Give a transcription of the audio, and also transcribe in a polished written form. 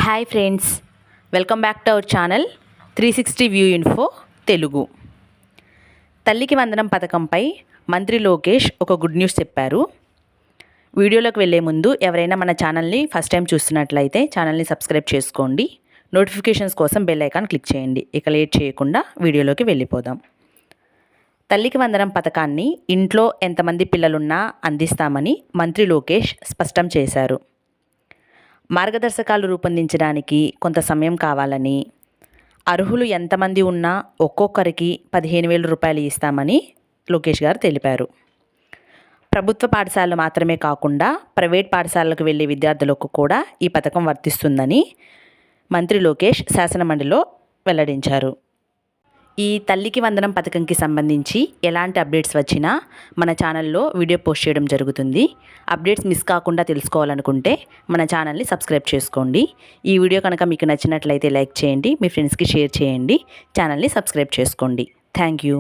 Hi friends, welcome back to our channel 360 view info Telugu. తల్లికి వందనం పథకంపై మంత్రి లోకేష్ ఒక గుడ్ న్యూస్ చెప్పారు. వీడియోలోకి వెళ్ళే ముందు ఎవరైనా మన ఛానల్ని ఫస్ట్ టైం చూస్తున్నట్లయితే ఛానల్ని సబ్స్క్రైబ్ చేసుకోండి. నోటిఫికేషన్స్ కోసం బెల్ ఐకాన్ క్లిక్ చేయండి. ఇక లేట్ చేయకుండా వీడియోలోకి వెళ్ళిపోదాం. తల్లికి వందనం పథకాన్ని ఇంట్లో ఎంతమంది పిల్లలున్నా అందిస్తామని మంత్రి లోకేష్ స్పష్టం చేశారు. మార్గదర్శకాలు రూపొందించడానికి కొంత సమయం కావాలని, అర్హులు ఎంతమంది ఉన్నా ఒక్కొక్కరికి 15,000 రూపాయలు ఇస్తామని లోకేష్ గారు తెలిపారు. ప్రభుత్వ పాఠశాలలు మాత్రమే కాకుండా ప్రైవేట్ పాఠశాలలకు వెళ్ళే విద్యార్థులకు కూడా ఈ పథకం వర్తిస్తుందని మంత్రి లోకేష్ శాసనమండలిలో వెల్లడించారు. ఈ తల్లికి వందనం పథకంకి సంబంధించి ఎలాంటి అప్డేట్స్ వచ్చినా మన ఛానల్లో వీడియో పోస్ట్ చేయడం జరుగుతుంది. అప్డేట్స్ మిస్ కాకుండా తెలుసుకోవాలనుకుంటే మన ఛానల్ని సబ్స్క్రైబ్ చేసుకోండి. ఈ వీడియో కనుక మీకు నచ్చినట్లయితే లైక్ చేయండి, మీ ఫ్రెండ్స్కి షేర్ చేయండి, ఛానల్ని సబ్స్క్రైబ్ చేసుకోండి. Thank you.